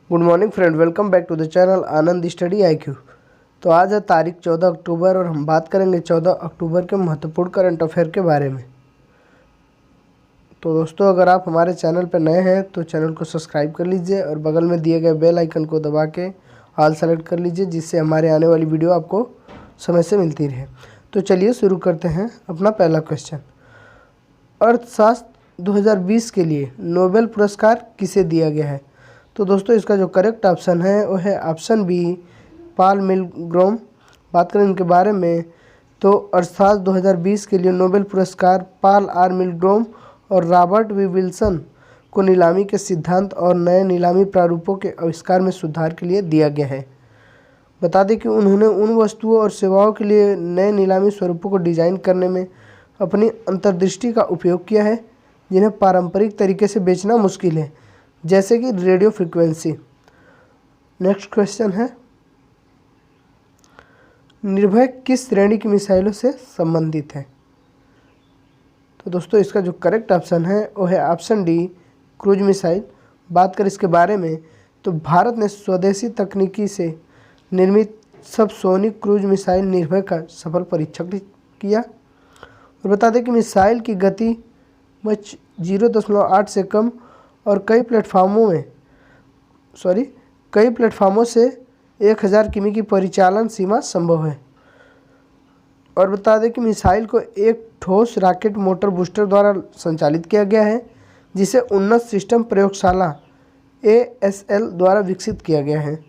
Good morning friend, welcome back to the channel Anand Study IQ। तो आज है तारीख 14 अक्टूबर और हम बात करेंगे 14 अक्टूबर के महत्वपूर्ण करंट अफेयर के बारे में। तो दोस्तों, अगर आप हमारे चैनल पर नए हैं तो चैनल को सब्सक्राइब कर लीजिए और बगल में दिए गए बेल आइकन को दबा के ऑल सेलेक्ट कर लीजिए, जिससे हमारे आने वाली वीडियो आपको समय से मिलती रहे। तो चलिए शुरू करते हैं अपना पहला क्वेश्चन। अर्थशास्त्र 2020 के लिए नोबेल पुरस्कार किसे दिया गया है? तो दोस्तों, इसका जो करेक्ट ऑप्शन है वो है ऑप्शन बी, पॉल मिलग्रोम। बात करें इनके बारे में तो अर्थशास्त्र 2020 के लिए नोबेल पुरस्कार पॉल आर मिलग्रोम और रॉबर्ट वी विल्सन को नीलामी के सिद्धांत और नए नीलामी प्रारूपों के आविष्कार में सुधार के लिए दिया गया है। बता दें कि उन्होंने उन वस्तुओं और सेवाओं के लिए नए नीलामी स्वरूपों को डिजाइन करने में अपनी अंतर्दृष्टि का उपयोग किया है जिन्हें पारंपरिक तरीके से बेचना मुश्किल है, जैसे कि रेडियो फ्रीक्वेंसी। नेक्स्ट क्वेश्चन है, निर्भय किस श्रेणी की मिसाइलों से संबंधित है? तो दोस्तों, इसका जो करेक्ट ऑप्शन है वो है ऑप्शन डी, क्रूज मिसाइल। बात करें इसके बारे में तो भारत ने स्वदेशी तकनीकी से निर्मित सबसोनिक क्रूज मिसाइल निर्भय का सफल परीक्षण किया। और बता दें कि मिसाइल की गति मच 0.8 से कम और कई प्लेटफार्मों से 1000 किमी की परिचालन सीमा संभव है। और बता दें कि मिसाइल को एक ठोस रॉकेट मोटर बूस्टर द्वारा संचालित किया गया है, जिसे उन्नत सिस्टम प्रयोगशाला ASL द्वारा विकसित किया गया है।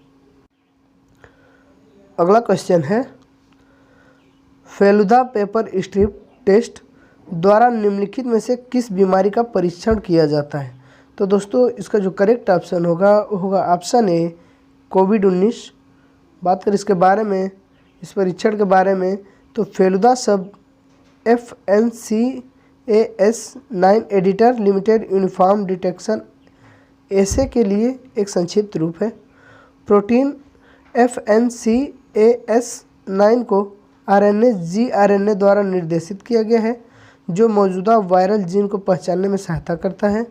अगला क्वेश्चन है, फेलुदा पेपर स्ट्रिप टेस्ट द्वारा निम्नलिखित में से किस बीमारी का परीक्षण किया जाता है? तो दोस्तों, इसका जो करेक्ट ऑप्शन होगा वो होगा ऑप्शन ए, कोविड-19। बात करें इसके बारे में, इस परीक्षण के बारे में तो फेलुदा शब्द FNCAS9 editor limited uniform detection ऐसे के लिए एक संक्षिप्त रूप है। प्रोटीन FNCAS9 को RNA द्वारा निर्देशित किया गया है, जो मौजूदा वायरल जीन को पहचानने में सहायता करता है।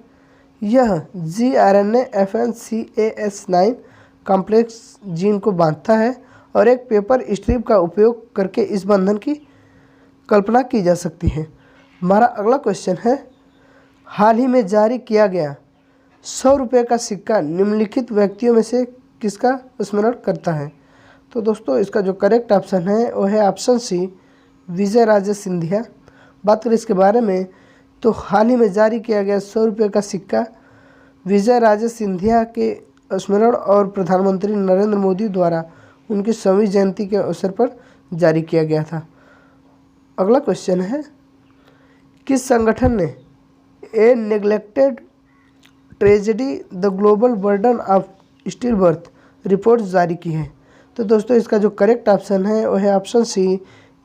यह gRNA FNCAS9 कॉम्प्लेक्स जीन को बांधता है और एक पेपर स्ट्रिप का उपयोग करके इस बंधन की कल्पना की जा सकती है। हमारा अगला क्वेश्चन है, हाल ही में जारी किया गया 100 रुपये का सिक्का निम्नलिखित व्यक्तियों में से किसका स्मरण करता है? तो दोस्तों, इसका जो करेक्ट ऑप्शन है वो है ऑप्शन सी, विजय राजे सिंधिया। बात करें इसके बारे में तो हाल ही में जारी किया गया 100 रुपये का सिक्का विजय राजे सिंधिया के स्मरण और प्रधानमंत्री नरेंद्र मोदी द्वारा उनकी 100वीं जयंती के अवसर पर जारी किया गया था। अगला क्वेश्चन है, किस संगठन ने a neglected tragedy the global burden of stillbirth report जारी की है? तो दोस्तों, इसका जो करेक्ट ऑप्शन है वो है ऑप्शन सी,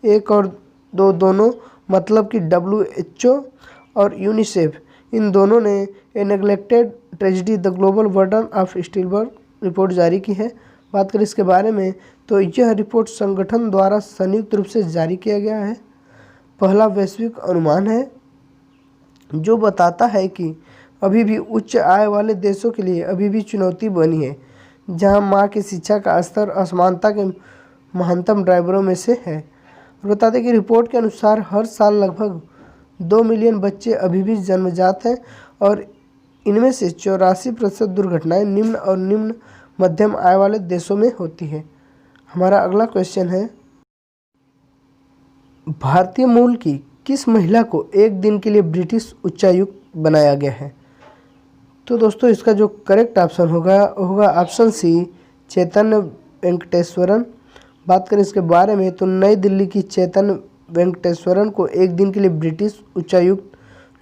1 और 2 दोनों, मतलब कि WHO और यूनिसेफ, इन दोनों ने a neglected tragedy the global burden of stillbirth report जारी की है। बात करें इसके बारे में तो यह रिपोर्ट संगठन द्वारा संयुक्त रूप से जारी किया गया है। पहला वैश्विक अनुमान है जो बताता है कि अभी भी उच्च आय वाले देशों के लिए अभी भी चुनौती बनी है, जहां मां की शिक्षा का स्तर असमानता के महत्तम ड्राइवरों में से है। बता दें कि रिपोर्ट के अनुसार हर साल लगभग 2 मिलियन बच्चे अभी भी जन्मजात हैं और इनमें से 84% दुर्घटनाएं निम्न और निम्न मध्यम आय वाले देशों में होती है। हमारा अगला क्वेश्चन है, भारतीय मूल की किस महिला को एक दिन के लिए ब्रिटिश उच्चायुक्त बनाया गया है? तो दोस्तों, इसका जो करेक्ट ऑप्शन होगा ऑप्शन सी, चैतन्य वेंकटेश्वरन। बात करें इसके बारे में तो नई दिल्ली की चैतन्य वेंकटेश्वरन को एक दिन के लिए ब्रिटिश उच्चायुक्त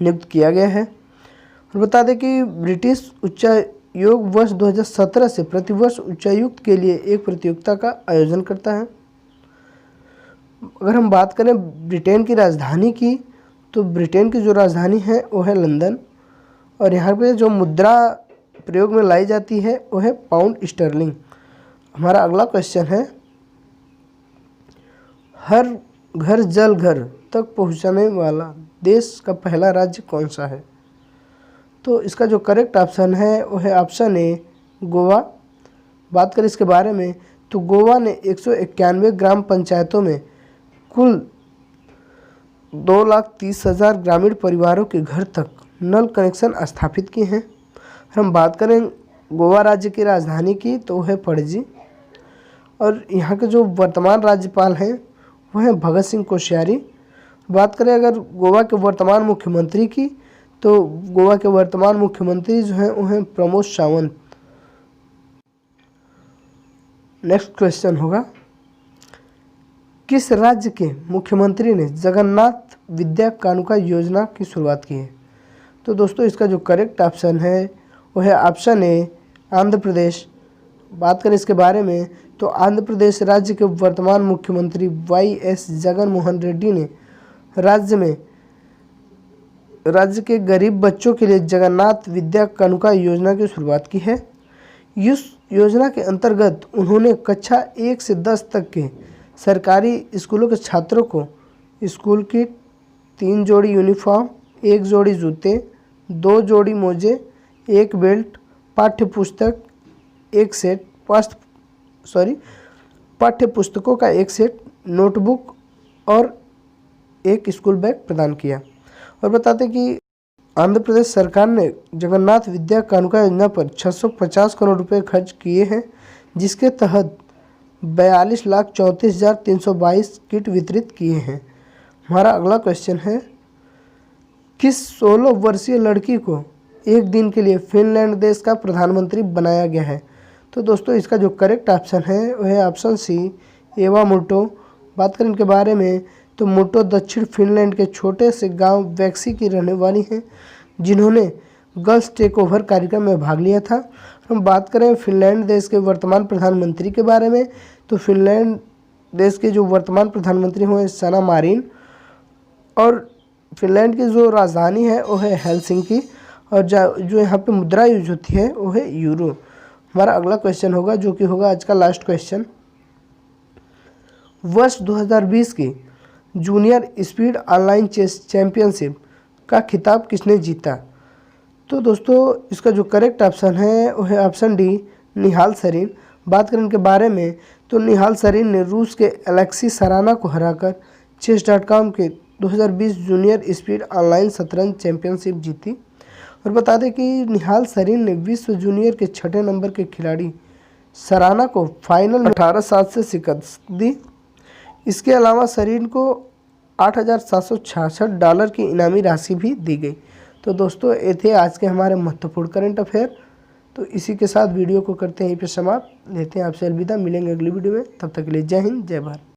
नियुक्त किया गया है। और बता दें कि ब्रिटिश उच्चायोग वर्ष 2017 से प्रतिवर्ष उच्चायुक्त के लिए एक प्रतियोगिता का आयोजन करता है। अगर हम बात करें ब्रिटेन की राजधानी की तो ब्रिटेन की जो राजधानी है वो है लंदन, और यहाँ पे जो मुद्रा प्रयोग में लाई जाती है वो है पाउंड स्टर्लिंग। हमारा अगला क्वेश्चन है, हर घर जल घर तक पहुँचाने वाला देश का पहला राज्य कौन सा है? तो इसका जो करेक्ट ऑप्शन है वो है ऑप्शन ए, गोवा। बात करें इसके बारे में तो गोवा ने 191 ग्राम पंचायतों में कुल 2,30,000 ग्रामीण परिवारों के घर तक नल कनेक्शन स्थापित किए हैं। हम बात करें गोवा राज्य की राजधानी की तो वह है पणजी, और यहाँ के जो वर्तमान राज्यपाल हैं वह हैं भगत सिंह कोश्यारी। बात करें अगर गोवा के वर्तमान मुख्यमंत्री की तो गोवा के वर्तमान मुख्यमंत्री जो हैं वो हैं प्रमोद सावंत। नेक्स्ट क्वेश्चन होगा, किस राज्य के मुख्यमंत्री ने जगन्नाथ विद्या कानुका योजना की शुरुआत की है? तो दोस्तों इसका जो करेक्ट ऑप्शन है वो है ऑप्शन ए आंध्र प्रदेश। बात करें इसके बारे में तो आंध्र प्रदेश राज्य के वर्तमान मुख्यमंत्री वाई.एस. जगन मोहन रेड्डी ने राज्य के गरीब बच्चों के लिए जगन्नाथ विद्या कानुका योजना की शुरुआत की है। इस योजना के अंतर्गत उन्होंने कक्षा 1 से 10 तक के सरकारी स्कूलों के छात्रों को स्कूल किट, 3 जोड़ी यूनिफॉर्म, 1 जोड़ी जूते, 2 जोड़ी मोजे, 1 बेल्ट, पाठ्य पुस्तकों का 1 सेट, नोटबुक और 1 स्कूल बैग प्रदान किया। और बताते कि आंध्र प्रदेश सरकार ने जगन्नाथ विद्या कानुका योजना पर 650 करोड़ रुपए खर्च किए हैं, जिसके तहत 42,34,322 किट वितरित किए हैं। हमारा अगला क्वेश्चन है, किस 16 वर्षीय लड़की को एक दिन के लिए फिनलैंड देश का प्रधानमंत्री बनाया गया है? तो दोस्तों इसका जो करेक्ट ऑप्शन है वह है ऑप्शन सी एवा मुर्टो। बात करें इनके बारे में तो मुर्टो दक्षिण फिनलैंड के छोटे से गांव वैक्सी की रहने वाली हैं, जिन्होंने गर्ल्स टेक ओवर कार्यक्रम में भाग लिया था। हम बात करें फिनलैंड देश के वर्तमान प्रधानमंत्री के बारे में तो फिनलैंड देश के जो वर्तमान प्रधानमंत्री हुए सना मारिन, और फिनलैंड की जो राजधानी है वो है हेलसिंकी, और जो यहाँ पे मुद्रा यूज होती है वो है यूरो। हमारा अगला क्वेश्चन होगा जो कि होगा आज का लास्ट क्वेश्चन, वर्ष 2020 की junior speed online chess championship का खिताब किसने जीता? तो दोस्तों इसका जो करेक्ट ऑप्शन है वो है ऑप्शन डी निहाल सरीन। बात करें इनके बारे में तो निहाल सरीन ने रूस के एलेक्सी सराना को हराकर chess.com के 2020 जूनियर स्पीड ऑनलाइन शतरंज चैंपियनशिप जीती। और बता दें कि निहाल सरीन ने विश्व जूनियर के 6ठे नंबर के खिलाड़ी सराना को फाइनल में 18-7 से शिकस्त दी। इसके अलावा सरीन को $8,766 की इनामी राशि भी दी गई। तो दोस्तों ये थे आज के हमारे महत्वपूर्ण करंट अफेयर। तो इसी के साथ वीडियो को करते हैं यहीं पे समाप्त, लेते हैं आपसे अलविदा, मिलेंगे अगली वीडियो में, तब तक के लिए जय हिंद जय भारत।